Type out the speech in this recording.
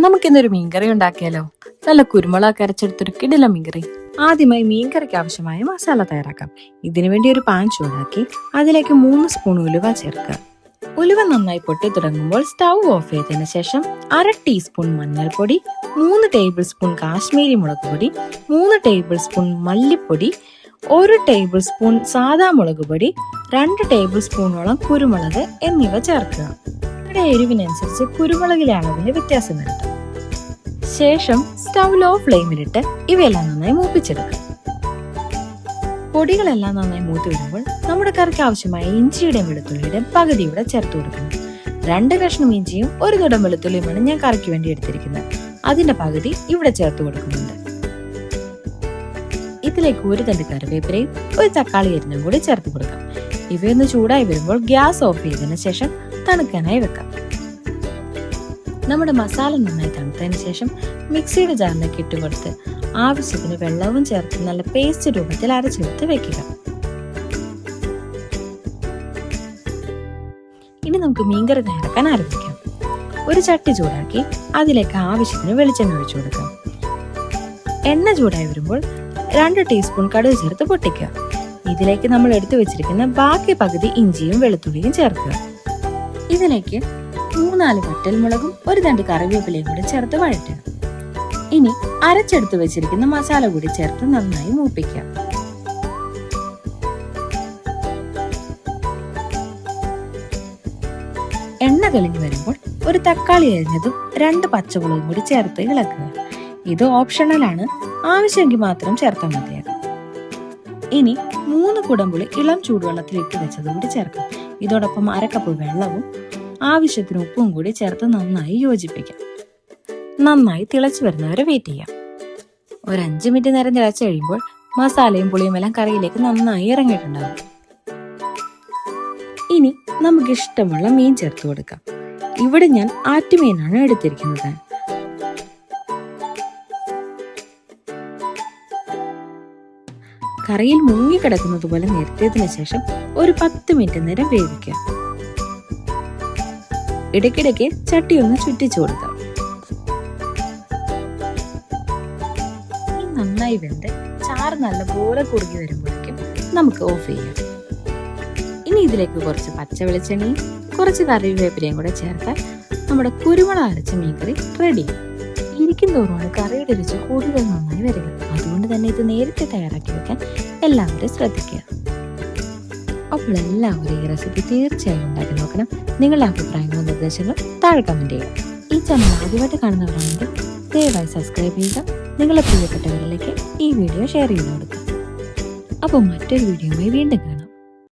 നമുക്കിന്നൊരു മീൻകറി ഉണ്ടാക്കിയാലോ? നല്ല കുരുമുളക് അരച്ചെടുത്തൊരു കിടിലൻ മീൻകറി. ആദ്യമായി മീൻകറിക്ക് ആവശ്യമായ മസാല തയ്യാറാക്കാം. ഇതിനുവേണ്ടി ഒരു പാൻ ചൂടാക്കി അതിലേക്ക് 3 സ്പൂൺ ഉലുവ ചേർക്കുക. ഉലുവ നന്നായി പൊട്ടി തുടങ്ങുമ്പോൾ സ്റ്റൗ ഓഫ് ചെയ്തതിനു ശേഷം 1/2 ടീസ്പൂൺ മഞ്ഞൾപ്പൊടി, 3 ടേബിൾ സ്പൂൺ കാശ്മീരി മുളക് പൊടി, 3 ടേബിൾ സ്പൂൺ മല്ലിപ്പൊടി, 1 ടേബിൾ സ്പൂൺ സാദാ മുളക് പൊടി, 2 ടേബിൾ സ്പൂണോളം കുരുമുളക് എന്നിവ ചേർക്കുക. എരിവിനനുസരിച്ച് കുരുമുളകിലെ അളവിൽ വ്യത്യാസം വരുത്തും. ശേഷം സ്റ്റൗ ലോ ഫ്ലെയിമിലിട്ട് ഇവയെല്ലാം നന്നായി മൂപ്പിച്ചെടുക്കുക. പൊടികളെല്ലാം നന്നായി മൂത്ത് വരുമ്പോൾ നമ്മുടെ കറിക്ക് ആവശ്യമായ ഇഞ്ചിയുടെയും വെളുത്തുള്ളിയുടെയും പകുതി ഇവിടെ ചേർത്ത് കൊടുക്കണം. 2 കഷ്ണം ഇഞ്ചിയും 1 തുടം വെളുത്തുള്ളിയുമാണ് ഞാൻ കറിക്ക് വേണ്ടി എടുത്തിരിക്കുന്നത്. അതിന്റെ പകുതി ഇവിടെ ചേർത്ത് കൊടുക്കുന്നുണ്ട്. ഇതിലേക്ക് 1 തണ്ട് കറിവേപ്പിലയും 1 തക്കാളി അരിഞ്ഞും കൂടി ചേർത്ത് കൊടുക്കാം. ഇവയൊന്ന് ചൂടായി വരുമ്പോൾ ഗ്യാസ് ഓഫ് ചെയ്തതിനു ശേഷം തണുക്കാനായി വെക്കാം. നമ്മുടെ മസാല നന്നായി തണുത്തതിന് ശേഷം മിക്സിയുടെ ജാറിലേക്ക് ഇട്ടുകൊടുത്ത് ആവശ്യത്തിന് വെള്ളവും ചേർത്ത് നല്ല പേസ്റ്റ് രൂപത്തിൽ അരച്ചെടുത്ത് വെക്കുക. ഇനി നമുക്ക് മീൻകറി തയ്യാറാക്കാൻ ആരംഭിക്കാം. ഒരു ചട്ടി ചൂടാക്കി അതിലേക്ക് ആവശ്യത്തിന് വെളിച്ചെണ്ണ ഒഴിച്ചു കൊടുക്കാം. എണ്ണ ചൂടായി വരുമ്പോൾ 2 ടീസ്പൂൺ കടുക് ചേർത്ത് പൊട്ടിക്കുക. ഇതിലേക്ക് നമ്മൾ എടുത്തു വെച്ചിരിക്കുന്ന ബാക്കി പകുതി ഇഞ്ചിയും വെളുത്തുള്ളിയും ചേർക്കുക. ഇതിലേക്ക് 3-4 വറ്റൽമുളകും 1 തണ്ട് കറിവേപ്പിലയും കൂടി ചേർത്ത് വഴറ്റുക. ഇനി അരച്ചെടുത്ത് വെച്ചിരിക്കുന്ന മസാല കൂടി ചേർത്ത് നന്നായി മൂപ്പിക്കുക. എണ്ണ തെളിഞ്ഞു വരുമ്പോൾ 1 തക്കാളി അരിഞ്ഞതും 2 പച്ചമുളകും കൂടി ചേർത്ത് ഇളക്കുക. ഇത് ഓപ്ഷണലാണ്, ആവശ്യമെങ്കിൽ മാത്രം ചേർത്താൽ മതിയാകും. ഇനി 3 കുടംപുളി ഇളം ചൂടുവെള്ളത്തിൽ ഇട്ട് വെച്ചതും കൂടി ചേർക്കാം. ഇതോടൊപ്പം 1/2 കപ്പ് വെള്ളവും ആവശ്യത്തിന് ഉപ്പും കൂടി ചേർത്ത് നന്നായി യോജിപ്പിക്കാം. നന്നായി തിളച്ചു വരുന്നവരെ വെയിറ്റ് ചെയ്യാം. ഒരു 5 മിനിറ്റ് നേരം തിളച്ചു കഴിയുമ്പോൾ മസാലയും പുളിയും എല്ലാം കറിയിലേക്ക് നന്നായി ഇറങ്ങിയിട്ടുണ്ടാകും. ഇനി നമുക്ക് ഇഷ്ടമുള്ള മീൻ ചേർത്ത് കൊടുക്കാം. ഇവിടെ ഞാൻ ആറ്റുമീനാണ് എടുത്തിരിക്കുന്നത്. കറിയിൽ മുങ്ങിക്കിടക്കുന്നത് പോലെ നിരത്തിയതിനു ശേഷം ഒരു 10 മിനിറ്റ് നേരം വേവിക്കുക. ഇടയ്ക്കിടയ്ക്ക് ചട്ടി ഒന്ന് ചുറ്റിച്ചു കൊടുക്കാം. നന്നായി വെന്ത് ചാറ് നല്ലപോലെ കുറുകി വരുമ്പോഴേക്കും നമുക്ക് ഓഫ് ചെയ്യാം. ഇനി ഇതിലേക്ക് കുറച്ച് പച്ച വെളിച്ചെണ്ണയും കുറച്ച് കറിവേപ്പിലയും കൂടെ ചേർത്താൽ നമ്മുടെ കുരുമുളക് അരച്ച മീൻകറി റെഡി. ഇരിക്കും തോറുമാണ് കറിയുടെ രുചി കൂടുതൽ നന്നായി വരിക. അതുകൊണ്ട് തന്നെ ഇത് നേരത്തെ തയ്യാറാക്കി വെക്കാൻ എല്ലാവരും ശ്രദ്ധിക്കുക. അപ്പോൾ എല്ലാവരും ഈ റെസിപ്പി തീർച്ചയായും ഉണ്ടാക്കി നോക്കണം. നിങ്ങളുടെ അഭിപ്രായങ്ങളും നിർദ്ദേശങ്ങളും താഴെ കമന്റ് ചെയ്യുക. ഈ ചാനൽ ആദ്യമായിട്ട് കാണുന്നവരാണെങ്കിൽ ദയവായി സബ്സ്ക്രൈബ് ചെയ്യുക. നിങ്ങളുടെ പ്രിയപ്പെട്ടവരിലേക്ക് ഈ വീഡിയോ ഷെയർ ചെയ്ത് കൊടുക്കുക. അപ്പോൾ മറ്റൊരു വീഡിയോയുമായി വീണ്ടും